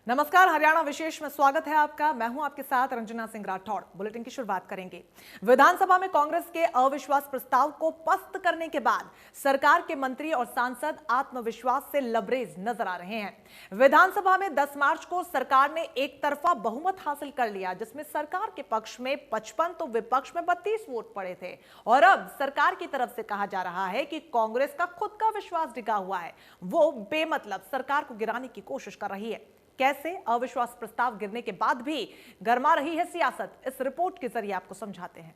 नमस्कार, हरियाणा विशेष में स्वागत है आपका। मैं हूं आपके साथ रंजना सिंह राठौड़। बुलेटिन की शुरुआत करेंगे। विधानसभा में कांग्रेस के अविश्वास प्रस्ताव को पस्त करने के बाद सरकार के मंत्री और सांसद आत्मविश्वास से लबरेज नजर आ रहे हैं। विधानसभा में 10 मार्च को सरकार ने एक तरफा बहुमत हासिल कर लिया, जिसमें सरकार के पक्ष में 55 तो विपक्ष में 32 वोट पड़े थे। और अब सरकार की तरफ से कहा जा रहा है कि कांग्रेस का खुद का विश्वास डिगा हुआ है, वो बेमतलब सरकार को गिराने की कोशिश कर रही है। कैसे अविश्वास प्रस्ताव गिरने के बाद भी गरमा रही है सियासत, इस रिपोर्ट के जरिए आपको समझाते हैं।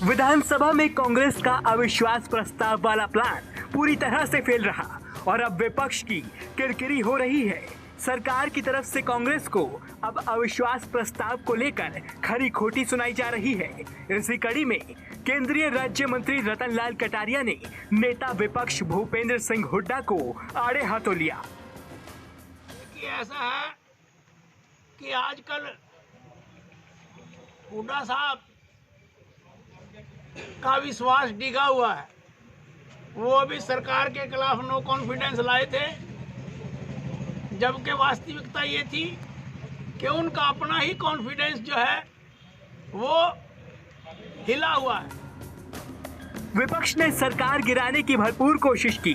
विधानसभा में कांग्रेस का अविश्वास प्रस्ताव वाला प्लान पूरी तरह से फेल रहा और अब विपक्ष की किरकिरी हो रही है। सरकार की तरफ से कांग्रेस को अब अविश्वास प्रस्ताव को लेकर खरी खोटी सुनाई जा रही है। इसी कड़ी में केंद्रीय राज्य मंत्री रतनलाल कटारिया ने नेता विपक्ष भूपेंद्र सिंह हुड्डा को आड़े हाथों लिया। ऐसा है कि आजकल हुड्डा साहब का विश्वास डिगा हुआ है। वो अभी सरकार के खिलाफ नो कॉन्फिडेंस लाए थे, जबकि वास्तविकता ये थी कि उनका अपना ही कॉन्फिडेंस जो है वो हिला हुआ है। विपक्ष ने सरकार गिराने की भरपूर कोशिश की।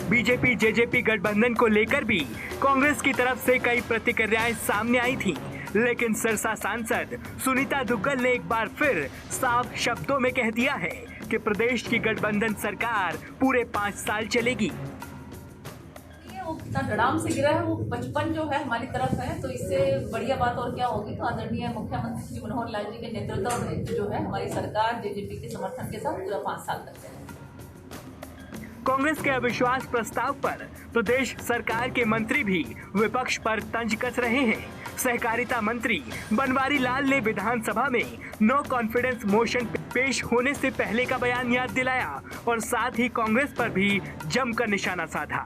बीजेपी जेजेपी गठबंधन को लेकर भी कांग्रेस की तरफ से कई प्रतिक्रियाएं सामने आई थीं, लेकिन सिरसा सांसद सुनीता दुग्गल ने एक बार फिर साफ शब्दों में कह दिया है कि प्रदेश की गठबंधन सरकार पूरे 5 साल चलेगी। इतना धड़ाम से गिरा है, वो 55 जो है हमारी तरफ है, तो इससे बढ़िया बात और क्या होगी। तो आदरणीय मुख्यमंत्री श्री मनोहर लाल जी के नेतृत्व में जो है हमारी सरकार जेजेपी के समर्थन के साथ पूरा 5 साल तक चलेगी। कांग्रेस के अविश्वास प्रस्ताव पर प्रदेश सरकार के मंत्री भी विपक्ष पर तंज कस रहे हैं। सहकारिता मंत्री बनवारी लाल ने विधानसभा में नो कॉन्फिडेंस मोशन पेश होने से पहले का बयान याद दिलाया और साथ ही कांग्रेस पर भी जमकर निशाना साधा।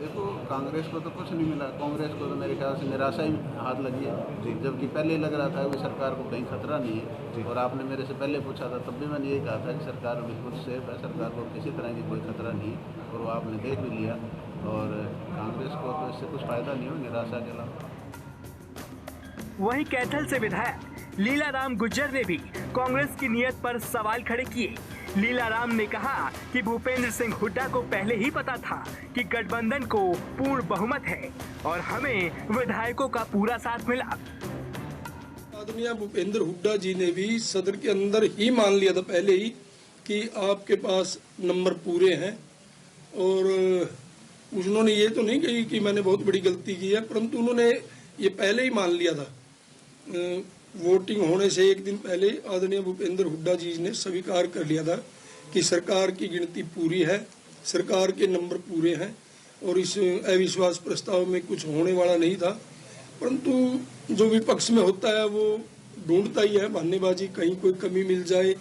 देखो, कांग्रेस को तो कुछ नहीं मिला। कांग्रेस को तो मेरे ख्याल से निराशा ही हाथ लगी है, जबकि पहले लग रहा था कि सरकार को कहीं खतरा नहीं है। और आपने मेरे से पहले पूछा था, तब भी मैंने यही कहा था कि सरकार बिल्कुल सेफ है, सरकार को किसी तरह की कोई खतरा नहीं है, और वो आपने देख भी लिया। और कांग्रेस को तो इससे कुछ फायदा नहीं हो, निराशा के अलावा। वहीं कैथल से विधायक लीलाराम गुज्जर ने भी कांग्रेस की नीयत पर सवाल खड़े किए। लीलाराम ने कहा कि भूपेंद्र सिंह हुड्डा को पहले ही पता था कि गठबंधन को पूर्ण बहुमत है और हमें विधायकों का पूरा साथ मिला। आदरणीय भूपेंद्र हुड्डा जी ने भी सदन के अंदर ही मान लिया था पहले ही कि आपके पास नंबर पूरे हैं, और उन्होंने ये तो नहीं कही कि मैंने बहुत बड़ी गलती की है, परंतु उन्होंने ये पहले ही मान लिया था। वोटिंग होने से एक दिन पहले आदरणीय भूपेंद्र हुड्डा जी ने स्वीकार कर लिया था कि सरकार की गिनती पूरी है, सरकार के नंबर पूरे हैं, और इस अविश्वास प्रस्ताव में कुछ होने वाला नहीं था। परंतु जो विपक्ष में होता है वो ढूंढता ही है बहानेबाजी, कहीं कोई कमी मिल जाए,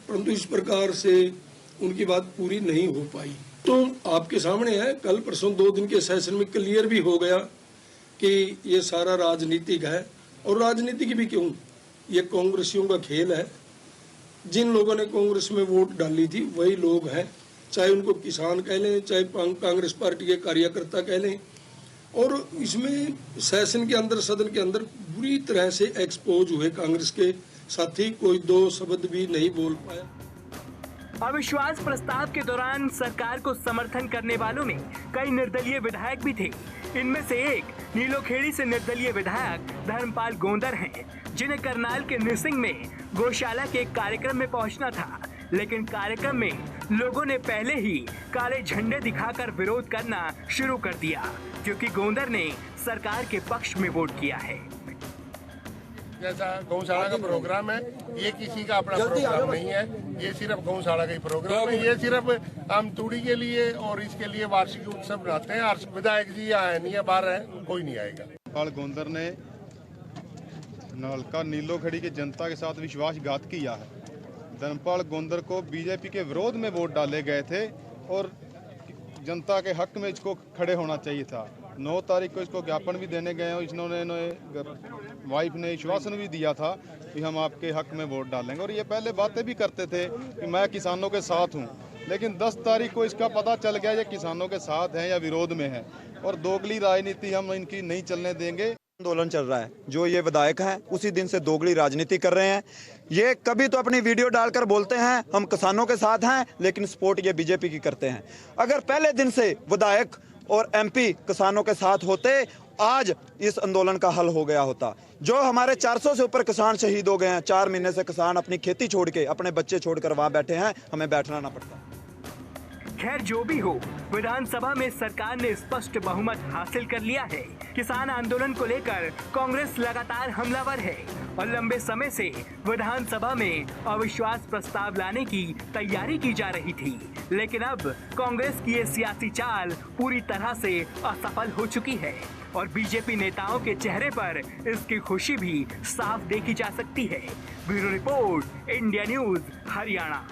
परंतु इस प्रकार से उनकी बात पूरी नहीं हो पाई। तो आपके सामने है, कल परसों 2 दिन के सेशन में क्लियर भी हो गया कि ये सारा राजनीतिक है। और राजनीतिक भी क्यों, ये कांग्रेसियों का खेल है। जिन लोगों ने कांग्रेस में वोट डाली थी वही लोग हैं, चाहे उनको किसान कह लें, चाहे कांग्रेस पार्टी के कार्यकर्ता कह लें। और इसमें सेशन के अंदर, सदन के अंदर बुरी तरह से एक्सपोज हुए कांग्रेस के साथी, कोई 2 शब्द भी नहीं बोल पाया। अविश्वास प्रस्ताव के दौरान सरकार को समर्थन करने वालों में कई निर्दलीय विधायक भी थे। इनमें से एक नीलोखेड़ी से निर्दलीय विधायक धर्मपाल गोंदर हैं, जिन्हें करनाल के निसिंग में गौशाला के एक कार्यक्रम में पहुंचना था, लेकिन कार्यक्रम में लोगों ने पहले ही काले झंडे दिखाकर विरोध करना शुरू कर दिया, क्योंकि गोंदर ने सरकार के पक्ष में वोट किया है। जैसा गौशाला का प्रोग्राम है, ये किसी का अपना प्रोग्राम नहीं है, ये सिर्फ गौशाला का ही प्रोग्राम है। ये सिर्फ हम तूड़ी के लिए और इसके लिए वार्षिक उत्सव बनाते हैं। विधायक जी आए नहीं है, बाहर है, कोई नहीं आएगा। धर्मपाल गोंदर ने नलका नीलोखेड़ी की जनता के साथ विश्वासघात किया है। धर्मपाल गोंदर को बीजेपी के विरोध में वोट डाले गए थे और जनता के हक में इसको खड़े होना चाहिए था। 9 तारीख को इसको ज्ञापन भी देने गए हैं। इन्होंने वाइफ ने आश्वासन भी दिया था कि हम आपके हक में वोट डालेंगे, और ये पहले बातें भी करते थे कि मैं किसानों के साथ हूँ। लेकिन 10 तारीख को इसका पता चल गया ये किसानों के साथ हैं या विरोध में हैं, और दोगली राजनीति हम इनकी नहीं चलने देंगे। आंदोलन चल रहा है, जो ये विधायक हैं उसी दिन से दोगली राजनीति कर रहे हैं। ये कभी तो अपनी वीडियो डालकर बोलते हैं हम किसानों के साथ हैं, लेकिन सपोर्ट ये बीजेपी की करते हैं। अगर पहले दिन से विधायक और एमपी किसानों के साथ होते, आज इस आंदोलन का हल हो गया होता। जो हमारे 400 से ऊपर किसान शहीद हो गए हैं, 4 महीने से किसान अपनी खेती छोड़ के, अपने बच्चे छोड़कर वहां बैठे हैं, हमें बैठना ना पड़ता। खैर जो भी हो, विधानसभा में सरकार ने स्पष्ट बहुमत हासिल कर लिया है। किसान आंदोलन को लेकर कांग्रेस लगातार हमलावर है और लंबे समय से विधानसभा में अविश्वास प्रस्ताव लाने की तैयारी की जा रही थी, लेकिन अब कांग्रेस की ये सियासी चाल पूरी तरह से असफल हो चुकी है और बीजेपी नेताओं के चेहरे पर इसकी खुशी भी साफ देखी जा सकती है। Bureau report, India news, Haryana.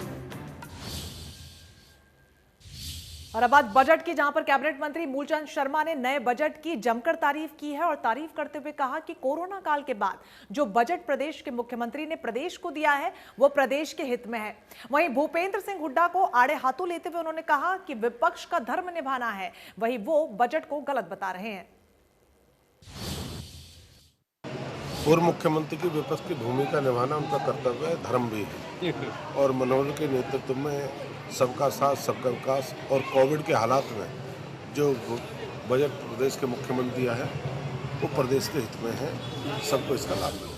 और अब बात बजट की, जहां पर कैबिनेट मंत्री मूलचंद शर्मा ने नए बजट की जमकर तारीफ की है और तारीफ करते हुए कहा कि कोरोना काल के बाद जो बजट प्रदेश के मुख्यमंत्री ने प्रदेश को दिया है वो प्रदेश के हित में है। वहीं भूपेंद्र सिंह हुड्डा को आड़े हाथों लेते हुए उन्होंने कहा कि विपक्ष का धर्म निभाना है, वहीं वो बजट को गलत बता रहे हैं। पूर्व मुख्यमंत्री की विपक्ष की भूमिका निभाना उनका कर्तव्य है, धर्म भी है। और मनोहर के नेतृत्व में सबका साथ सबका विकास और कोविड के हालात में जो बजट प्रदेश के मुख्यमंत्री आए वो प्रदेश के हित में है, सबको इसका लाभ मिले।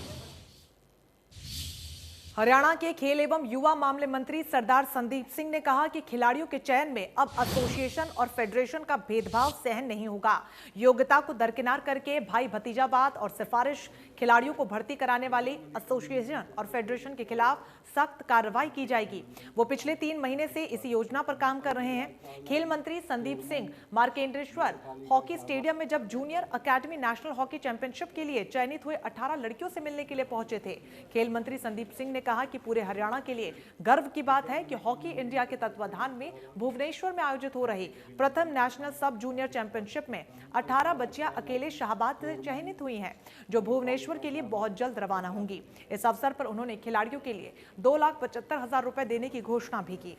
हरियाणा के खेल एवं युवा मामले मंत्री सरदार संदीप सिंह ने कहा कि खिलाड़ियों के चयन में अब एसोसिएशन और फेडरेशन का भेदभाव सहन नहीं होगा। योग्यता को दरकिनार करके भाई भतीजावाद और सिफारिश खिलाड़ियों को भर्ती कराने वाली एसोसिएशन और फेडरेशन के खिलाफ सख्त कार्रवाई की जाएगी। वो पिछले 3 महीने से इस योजना पर काम कर रहे हैं। खेल मंत्री संदीप सिंह मार्केंडेश्वर हॉकी स्टेडियम में जब junior academy national hockey championship के लिए चयनित हुए 18 लड़कियों से मिलने के लिए पहुंचे थे। खेल मंत्री संदीप सिंह ने कहा कि पूरे हरियाणा के लिए गर्व की बात है कि हॉकी इंडिया के तत्वाधान में भुवनेश्वर में आयोजित हो रही प्रथम नेशनल सब जूनियर चैंपियनशिप में 18 बच्चियां अकेले शाहबाद से चयनित हुई हैं, जो भुवनेश्वर के लिए बहुत जल्द रवाना होंगी। इस अवसर पर उन्होंने खिलाड़ियों के लिए 2,75,000 रुपए देने की घोषणा भी की।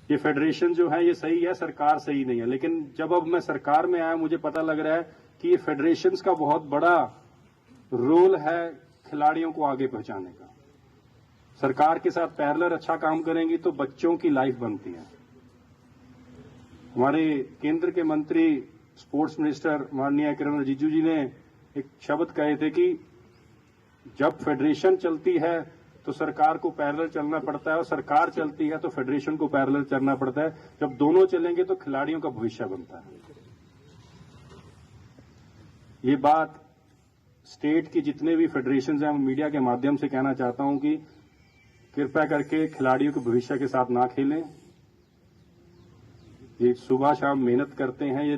ये फेडरेशन जो है ये सही है, सरकार सही नहीं है, लेकिन जब अब मैं सरकार में आया मुझे पता लग रहा है कि ये फेडरेशंस का बहुत बड़ा रोल है खिलाड़ियों को आगे पहुंचाने का। सरकार के साथ पैरेलल अच्छा काम करेंगी तो बच्चों की लाइफ बनती है। हमारे केंद्र के मंत्री स्पोर्ट्स मिनिस्टर माननीय किरण रिजिजू जी ने एक शब्द कहे थे कि जब फेडरेशन चलती है तो सरकार को पैरेलल चलना पड़ता है और सरकार चलती है तो फेडरेशन को पैरेलल चलना पड़ता है। जब दोनों चलेंगे तो खिलाड़ियों का भविष्य बनता है। ये बात स्टेट की जितने भी फेडरेशन हैं, मीडिया के माध्यम से कहना चाहता हूं कि कृपया करके खिलाड़ियों के भविष्य के साथ ना खेलें। ये सुबह शाम मेहनत करते हैं, ये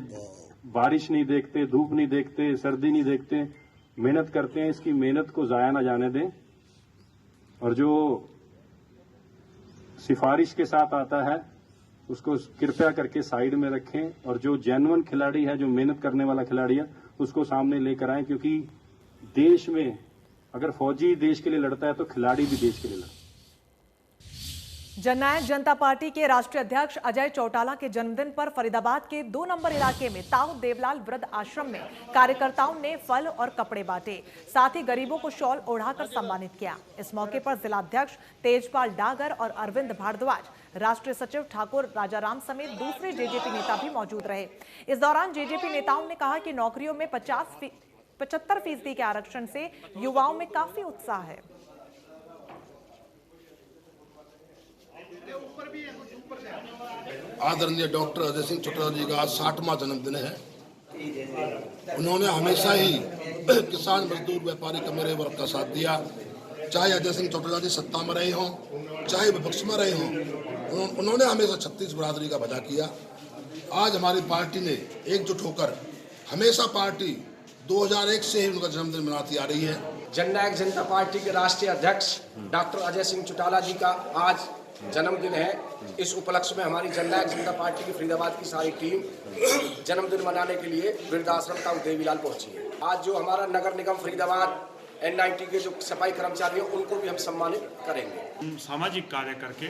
बारिश नहीं देखते, धूप नहीं देखते, सर्दी नहीं देखते, मेहनत करते हैं। इसकी मेहनत को जाया ना जाने दें और जो सिफारिश के साथ आता है उसको कृपया करके साइड में रखें और जो जेन्युइन खिलाड़ी है, जो मेहनत करने वाला खिलाड़ी है, उसको सामने लेकर आएं, क्योंकि देश में अगर फौजी देश के लिए लड़ता है तो खिलाड़ी भी देश के लिए लड़ता है। जननायक जनता पार्टी के राष्ट्रीय अध्यक्ष अजय चौटाला के जन्मदिन पर फरीदाबाद के 2 नंबर इलाके में ताऊ देवलाल वृद्ध आश्रम में कार्यकर्ताओं ने फल और कपड़े बांटे, साथ ही गरीबों को शॉल ओढ़ाकर सम्मानित किया। इस मौके पर जिलाध्यक्ष तेजपाल डागर और अरविंद भारद्वाज, राष्ट्रीय सचिव ठाकुर राजाराम समेत दूसरे जेजेपी नेता भी मौजूद रहे। इस दौरान जेजेपी नेताओं ने कहा कि नौकरियों में 75% के आरक्षण से युवाओं में काफी उत्साह है। आदरणीय डॉक्टर अजय सिंह चौटाला जी का आज 60वां जन्मदिन है। उन्होंने हमेशा ही किसान, मजदूर, व्यापारी का, मेरे वर्ग का साथ दिया। चाहे अजय सिंह चौटाला जी सत्ता में रहे हों, चाहे विपक्ष में रहे हों, उन्होंने हमेशा 36 बरादरी का भला किया। आज हमारी पार्टी ने एकजुट होकर हमेशा पार्टी 2001 से ही उनका जन्मदिन मनाती आ रही है। जननायक जनता पार्टी के राष्ट्रीय अध्यक्ष डॉक्टर अजय सिंह चौटाला जी का आज जन्मदिन है। इस उपलक्ष्य में हमारी जननायक जनता पार्टी की फरीदाबाद की सारी टीम जन्मदिन मनाने के लिए वृद्धाश्रम ताऊ देवीलाल पहुंची है। आज जो हमारा नगर निगम फरीदाबाद N90 के जो सफाई कर्मचारी हैं उनको भी हम सम्मानित करेंगे। हम सामाजिक कार्य करके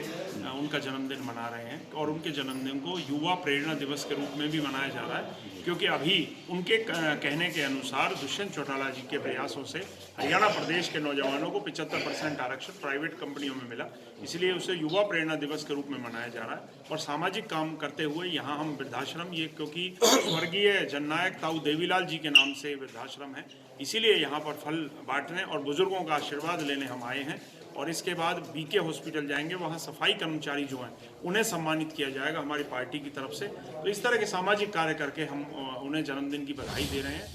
उनका जन्मदिन मना रहे हैं और उनके जन्मदिन को युवा प्रेरणा दिवस के रूप में भी मनाया जा रहा है, क्योंकि अभी उनके कहने के अनुसार दुष्यंत चौटाला जी के प्रयासों से हरियाणा प्रदेश के नौजवानों को 75% आरक्षण प्राइवेट कंपनियों में मिला, इसलिए उसे युवा प्रेरणा दिवस के रूप में मनाया जा रहा है। और सामाजिक काम करते हुए यहाँ हम वृद्धाश्रम, ये क्योंकि स्वर्गीय जननायक ताऊ देवीलाल जी के नाम से वृद्धाश्रम है, इसीलिए यहाँ पर फल बांटने और बुजुर्गों का आशीर्वाद लेने हम आए हैं। और इसके बाद बीके हॉस्पिटल जाएंगे, वहाँ सफाई कर्मचारी जो हैं उन्हें सम्मानित किया जाएगा हमारी पार्टी की तरफ से। तो इस तरह के सामाजिक कार्य करके हम उन्हें जन्मदिन की बधाई दे रहे हैं।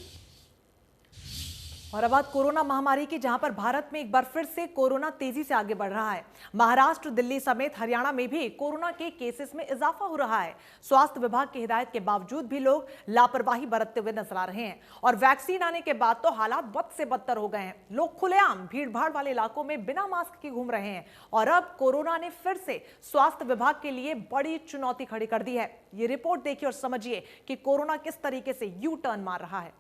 और अब बात कोरोना महामारी की, जहां पर भारत में एक बार फिर से कोरोना तेजी से आगे बढ़ रहा है। महाराष्ट्र, दिल्ली समेत हरियाणा में भी कोरोना के केसेस में इजाफा हो रहा है। स्वास्थ्य विभाग की हिदायत के बावजूद भी लोग लापरवाही बरतते हुए नजर आ रहे हैं और वैक्सीन आने के बाद तो हालात बद से बदतर हो गए हैं। लोग खुलेआम भीड़ भाड़ वाले इलाकों में बिना मास्क के घूम रहे हैं और अब कोरोना ने फिर से स्वास्थ्य विभाग के लिए बड़ी चुनौती खड़ी कर दी है। ये रिपोर्ट देखिए और समझिए कि कोरोना किस तरीके से यू टर्न मार रहा है।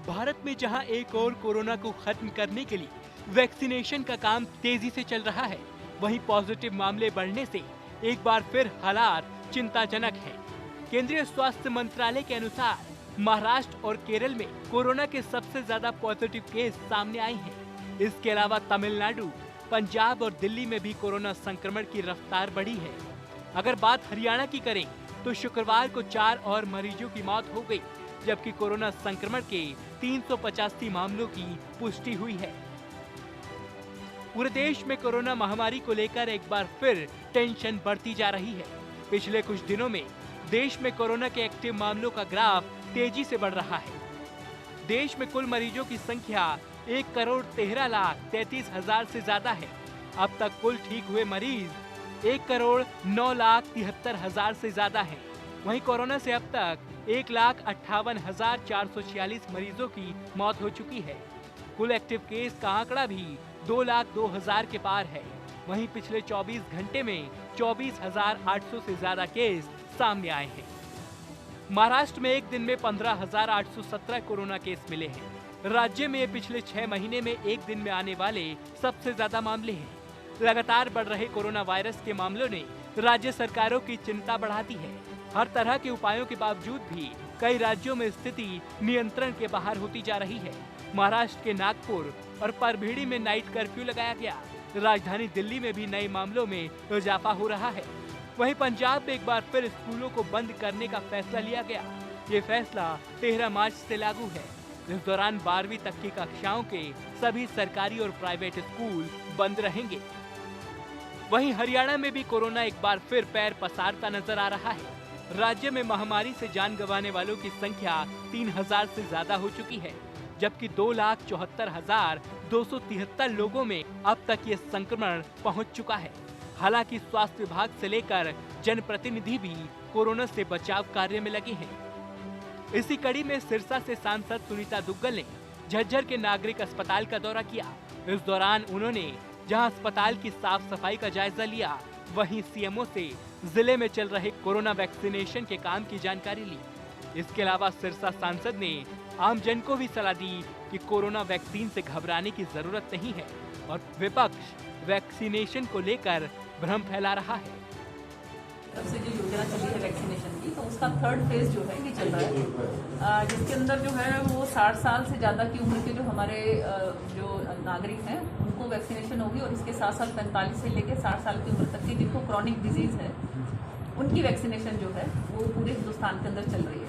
भारत में जहां एक और कोरोना को खत्म करने के लिए वैक्सीनेशन का काम तेजी से चल रहा है, वहीं पॉजिटिव मामले बढ़ने से एक बार फिर हालात चिंताजनक हैं। केंद्रीय स्वास्थ्य मंत्रालय के अनुसार महाराष्ट्र और केरल में कोरोना के सबसे ज्यादा पॉजिटिव केस सामने आए हैं। इसके अलावा तमिलनाडु, पंजाब और दिल्ली में भी कोरोना संक्रमण की रफ्तार बढ़ी है। अगर बात हरियाणा की करें तो शुक्रवार को 4 और मरीजों की मौत हो गई, जबकि कोरोना संक्रमण के 385 मामलों की पुष्टि हुई है। पूरे देश में कोरोना महामारी को लेकर एक बार फिर टेंशन बढ़ती जा रही है। पिछले कुछ दिनों में देश में कोरोना के एक्टिव मामलों का ग्राफ तेजी से बढ़ रहा है। देश में कुल मरीजों की संख्या 1,13,33,000 से ज्यादा है। अब तक कुल ठीक हुए मरीज 1,09,73,000 से ज्यादा है। वहीं कोरोना से अब तक 1,58,446 मरीजों की मौत हो चुकी है। कुल एक्टिव केस का आंकड़ा भी 2,02,000 के पार है। वहीं पिछले 24 घंटे में 24,800 से ज्यादा केस सामने आए हैं। महाराष्ट्र में एक दिन में 15,817 कोरोना केस मिले हैं। राज्य में पिछले 6 महीने में एक दिन में आने वाले सबसे ज्यादा मामले हैं। लगातार बढ़ रहे कोरोना वायरस के मामलों ने राज्य सरकारों की चिंता बढ़ा दी है। हर तरह के उपायों के बावजूद भी कई राज्यों में स्थिति नियंत्रण के बाहर होती जा रही है। महाराष्ट्र के नागपुर और परभीड़ी में नाइट कर्फ्यू लगाया गया। राजधानी दिल्ली में भी नए मामलों में इजाफा हो रहा है। वहीं पंजाब में एक बार फिर स्कूलों को बंद करने का फैसला लिया गया। ये फैसला 13 मार्च से लागू है। इस दौरान 12वीं तक की कक्षाओं के सभी सरकारी और प्राइवेट स्कूल बंद रहेंगे। वहीं हरियाणा में भी कोरोना एक बार फिर पैर पसारता नजर आ रहा है। राज्य में महामारी से जान गंवाने वालों की संख्या 3,000 से ज्यादा हो चुकी है, जबकि 2,74,273 लोगों में अब तक ये संक्रमण पहुंच चुका है। हालांकि स्वास्थ्य विभाग से लेकर जनप्रतिनिधि भी कोरोना से बचाव कार्य में लगे हैं। इसी कड़ी में सिरसा से सांसद सुनीता दुग्गल ने झज्जर के नागरिक अस्पताल का दौरा किया। इस दौरान उन्होंने जहां अस्पताल की साफ सफाई का जायजा लिया, वहीं सीएमओ से जिले में चल रहे कोरोना वैक्सीनेशन के काम की जानकारी ली। इसके अलावा सिरसा सांसद ने आमजन को भी सलाह दी कि कोरोना वैक्सीन से घबराने की जरूरत नहीं है और विपक्ष वैक्सीनेशन को लेकर भ्रम फैला रहा है। तब से जो योजना चली है वैक्सीनेशन की, तो उसका 3rd फेज जो है ये चल रहा है, जिसके अंदर जो है वो 60 साल से ज्यादा की उम्र के जो हमारे जो नागरिक हैं उनको वैक्सीनेशन होगी और इसके साथ साथ 45 से लेकर 60 साल की उम्र तक की जिनको क्रॉनिक डिजीज है उनकी वैक्सीनेशन जो है वो पूरे हिंदुस्तान के अंदर चल रही है।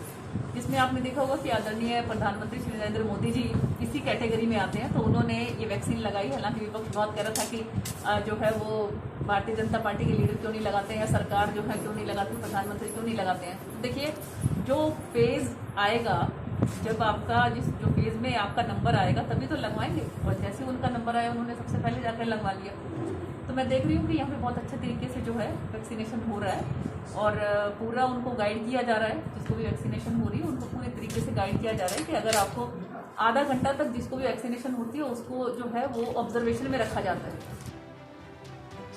जिसमें आपने देखा होगा कि आदरणीय प्रधानमंत्री श्री नरेंद्र मोदी जी इसी कैटेगरी में आते हैं, तो उन्होंने ये वैक्सीन लगाई। हालांकि विपक्ष बहुत कह रहा था कि जो है वो भारतीय जनता पार्टी के लीडर क्यों नहीं लगाते हैं या सरकार जो है क्यों नहीं लगाती, प्रधानमंत्री क्यों नहीं लगाते हैं। तो देखिए, जो फेज आएगा, जब आपका जो फेज में आपका नंबर आएगा तभी तो लगवाएंगे, और जैसे उनका नंबर आया उन्होंने सबसे पहले जाकर लगवा लिया। तो मैं देख रही हूँ कि यहाँ पे बहुत अच्छे तरीके से जो है वैक्सीनेशन हो रहा है और पूरा उनको गाइड किया जा रहा है। जिसको भी वैक्सीनेशन हो रही है उनको पूरे तरीके से गाइड किया जा रहा है कि अगर आपको आधा घंटा तक जिसको भी वैक्सीनेशन होती है उसको जो है वो ऑब्जर्वेशन में रखा जाता है।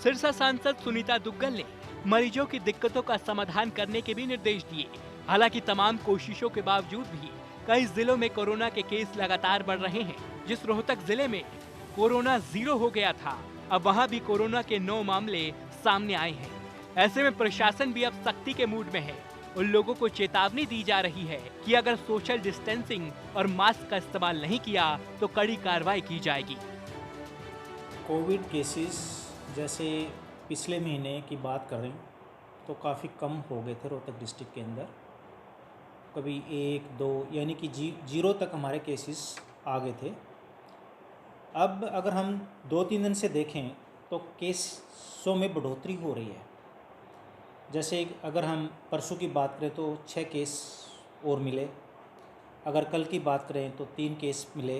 सिरसा सांसद सुनीता दुग्गल ने मरीजों की दिक्कतों का समाधान करने के भी निर्देश दिए। हालांकि तमाम कोशिशों के बावजूद भी कई जिलों में कोरोना के केस लगातार बढ़ रहे हैं। जिस रोहतक जिले में कोरोना 0 हो गया था, अब वहां भी कोरोना के 9 मामले सामने आए हैं। ऐसे में प्रशासन भी अब सख्ती के मूड में है। उन लोगों को चेतावनी दी जा रही है कि अगर सोशल डिस्टेंसिंग और मास्क का इस्तेमाल नहीं किया तो कड़ी कार्रवाई की जाएगी। कोविड केसेस जैसे पिछले महीने की बात करें तो काफ़ी कम हो गए थे रोहतक डिस्ट्रिक्ट के अंदर। कभी 1, 2 यानी कि 0 तक हमारे केसेस आ गए थे। अब अगर हम 2-3 दिन से देखें तो केसों में बढ़ोतरी हो रही है। जैसे अगर हम परसों की बात करें तो 6 केस और मिले, अगर कल की बात करें तो 3 केस मिले।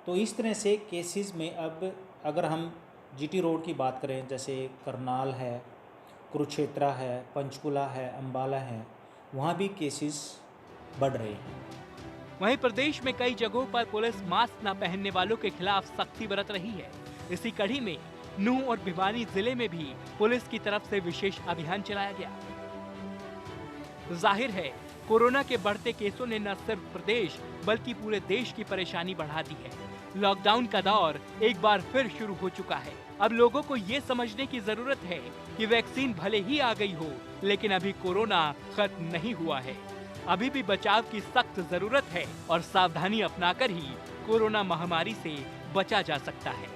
तो इस तरह से केसेस में अब अगर हम जीटी रोड की बात करें, जैसे करनाल है, कुरुक्षेत्रा है, पंचकुला है, अंबाला है, वहाँ भी केसेस बढ़ रहे हैं। वहीं प्रदेश में कई जगहों पर पुलिस मास्क न पहनने वालों के खिलाफ सख्ती बरत रही है। इसी कड़ी में नूंह और भिवानी जिले में भी पुलिस की तरफ से विशेष अभियान चलाया गया। जाहिर है कोरोना के बढ़ते केसों ने न सिर्फ प्रदेश बल्कि पूरे देश की परेशानी बढ़ा दी है। लॉकडाउन का दौर एक बार फिर शुरू हो चुका है। अब लोगों को ये समझने की जरूरत है कि वैक्सीन भले ही आ गई हो, लेकिन अभी कोरोना खत्म नहीं हुआ है। अभी भी बचाव की सख्त जरूरत है और सावधानी अपनाकर ही कोरोना महामारी से बचा जा सकता है।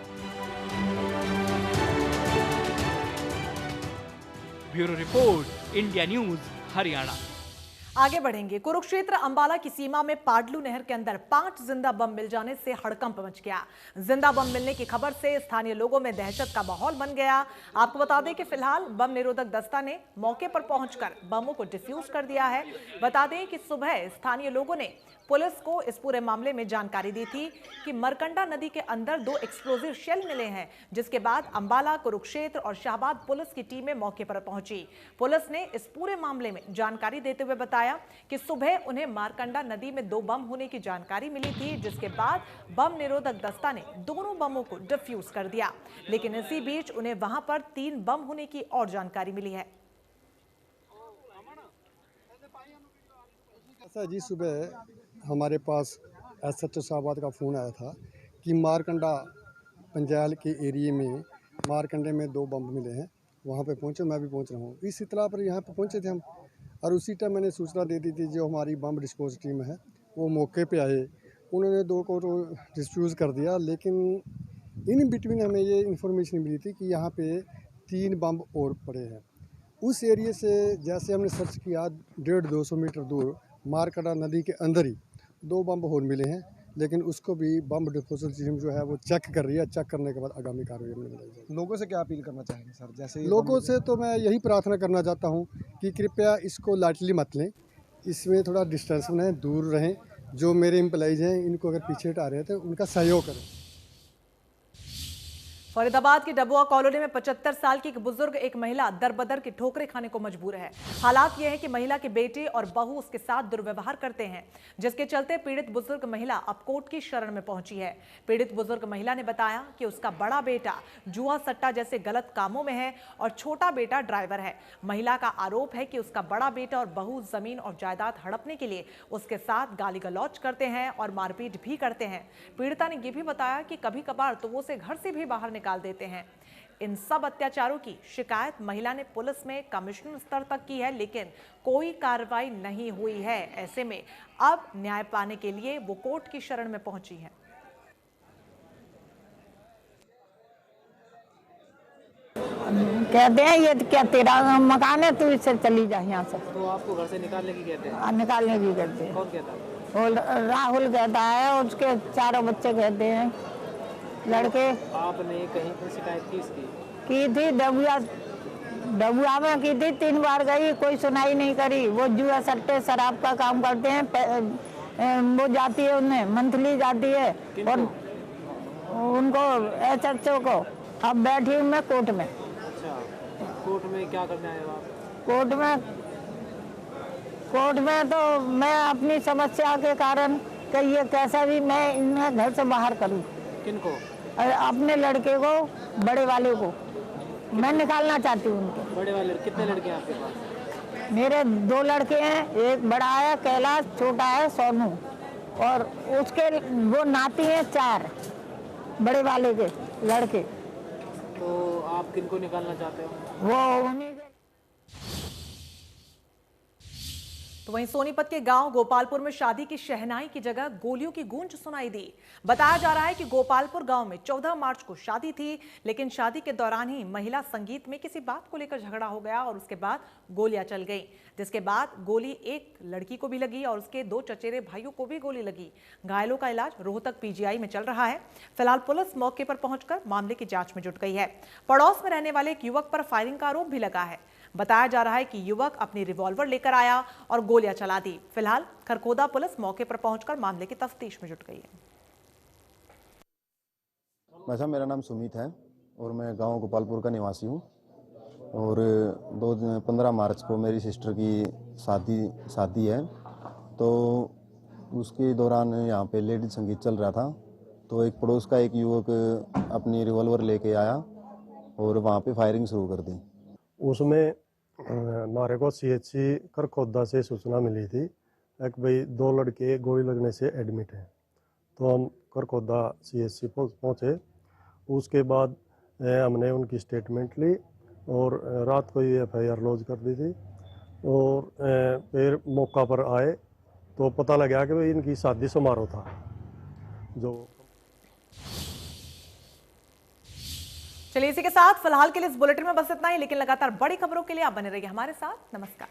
Bureau report, India news, Haryana. आगे बढ़ेंगे। कुरुक्षेत्र अंबाला की सीमा में पाडलू नहर के अंदर 5 जिंदा बम मिल जाने से हड़कंप मच गया। जिंदा बम मिलने की खबर से स्थानीय लोगों में दहशत का माहौल बन गया। आपको बता दें कि फिलहाल बम निरोधक दस्ता ने मौके पर पहुंचकर बमों को डिफ्यूज कर दिया है। बता दें कि सुबह स्थानीय लोगों ने पुलिस को इस पूरे मामले में जानकारी दी थी कि मरकंडा नदी के अंदर 2 एक्सप्लोजिव शेल मिले हैं, जिसके बाद अंबाला, कुरुक्षेत्र और शाहबाद पुलिस की टीमें मौके पर पहुंची। पुलिस ने इस पूरे मामले में जानकारी देते हुए बताया कि सुबह उन्हें मारकंडा नदी में 2 बम होने की जानकारी मिली थी, जिसके बाद बम निरोधक दस्ता ने दोनों बमों को डिफ्यूज कर दिया। लेकिन इसी बीच उन्हें वहां पर 3 बम होने की और जानकारी मिली है। जी सुबह हमारे पास SHO शाहबाद का फ़ोन आया था कि मारकंडा पंजाल के एरिए में मारकंडे में 2 बम मिले हैं। वहाँ पे पहुँचे, मैं भी पहुँच रहा हूँ। इस इतला पर यहाँ पे पहुँचे थे हम, और उसी टाइम मैंने सूचना दे दी थी। जो हमारी बम डिस्पोज टीम है वो मौके पे आए, उन्होंने 2 को तो डिस्पोज कर दिया। लेकिन इन बिटवीन हमें ये इन्फॉर्मेशन मिली थी कि यहाँ पे 3 बम और पड़े हैं। उस एरिए से जैसे हमने सर्च किया 150-200 मीटर दूर मारकंडा नदी के अंदर ही 2 बम और मिले हैं। लेकिन उसको भी बम डिस्पोजल टीम जो है वो चेक कर रही है। चेक करने के बाद आगामी कार्रवाई हमने बनाई जाएगी। लोगों से क्या अपील करना चाहेंगे सर? जैसे लोगों से तो मैं यही प्रार्थना करना चाहता हूँ कि कृपया इसको लाइटली मत लें, इसमें थोड़ा डिस्टेंस में दूर रहें। जो मेरे एम्प्लॉइज हैं इनको अगर पीछे हटा रहे थे उनका सहयोग करें। फरीदाबाद की डबुआ कॉलोनी में 75 साल की एक बुजुर्ग एक महिला दरबदर की ठोकरें खाने को मजबूर है। हालात यह है कि महिला के बेटे और बहू उसके साथ दुर्व्यवहार करते हैं, जिसके चलते पीड़ित बुजुर्ग महिला अब कोर्ट की शरण में पहुंची है। पीड़ित बुजुर्ग महिला ने बताया कि उसका बड़ा बेटा जुआ सट्टा जैसे गलत कामों में है और छोटा बेटा ड्राइवर है। महिला का आरोप है कि उसका बड़ा बेटा और बहू जमीन और जायदाद हड़पने के लिए उसके साथ गाली गलौज करते हैं और मारपीट भी करते हैं। पीड़िता ने यह भी बताया कि कभी कभार तो वो उसे घर से भी बाहर निकाल देते हैं। इन सब अत्याचारों की शिकायत महिला ने पुलिस में कमिश्नर स्तर तक की है, लेकिन कोई कार्रवाई नहीं हुई है। ऐसे में अब न्याय पाने के लिए वो कोर्ट की शरण में पहुंची है। कहते हैं ये क्या तेरा मकान है, तू इससे चली जा यहाँ से। तो आपको घर से निकालने की कहते हैं? निकालने की कहते हैं। कौन कहता है? वो राहुल कहता है और उसके 4 बच्चे कहते हैं, लड़के। आपने कहीं पर शिकायत की इसकी? की थी, डबुआ में की थी, 3 बार गई, कोई सुनाई नहीं करी। वो जुआ सट्टे शराब का काम करते हैं। वो जाती है, उन्हें मंथली जाती है और उनको SHO को अब बैठी हूँ मैं कोर्ट में। अच्छा, कोर्ट में क्या करने आए हो आप? कोर्ट में तो मैं अपनी समस्या के कारण कि ये कैसा भी मैं इन्हें घर से बाहर करूँ। किनको? अपने लड़के को, बड़े वाले को मैं निकालना चाहती हूँ उनके। बड़े वाले कितने लड़के हैं आपके पास? मेरे 2 लड़के हैं, एक बड़ा है कैलाश, छोटा है सोनू, और उसके वो नाती हैं 4 बड़े वाले के लड़के। तो आप किनको निकालना चाहते हो? वो उन्हीं के। तो वहीं सोनीपत के गांव गोपालपुर में शादी की शहनाई की जगह गोलियों की गूंज सुनाई दी। बताया जा रहा है कि गोपालपुर गांव में 14 मार्च को शादी थी, लेकिन शादी के दौरान ही महिला संगीत में किसी बात को लेकर झगड़ा हो गया और उसके बाद गोलियां चल गईं, जिसके बाद गोली एक लड़की को भी लगी और उसके 2 चचेरे भाइयों को भी गोली लगी। घायलों का इलाज रोहतक पीजीआई में चल रहा है। फिलहाल पुलिस मौके पर पहुंचकर मामले की जांच में जुट गई है। पड़ोस में रहने वाले एक युवक पर फायरिंग का आरोप भी लगा है। बताया जा रहा है कि युवक अपनी रिवॉल्वर लेकर आया और गोलियां चला दी। फिलहाल खरखोदा पुलिस मौके पर पहुंचकर मामले की तफ्तीश में जुट गई है। वैसा मेरा नाम सुमित है और मैं गांव गोपालपुर का निवासी हूं और 15 मार्च को मेरी सिस्टर की शादी है, तो उसके दौरान यहाँ पे लेडीज संगीत चल रहा था, तो एक पड़ोस का एक युवक अपनी रिवॉल्वर लेके आया और वहाँ पे फायरिंग शुरू कर दी। उसमें हमारे को CHC खरखोदा से सूचना मिली थी कि भाई 2 लड़के गोली लगने से एडमिट हैं, तो हम खरखोदा CHC पहुँचे। उसके बाद हमने उनकी स्टेटमेंट ली और रात को ही FIR लॉन्च कर दी थी और फिर मौका पर आए तो पता लगा कि भाई इनकी शादी समारोह था। जो चलिए इसी के साथ फिलहाल के लिए इस बुलेटिन में बस इतना ही, लेकिन लगातार बड़ी खबरों के लिए आप बने रहिए हमारे साथ। नमस्कार।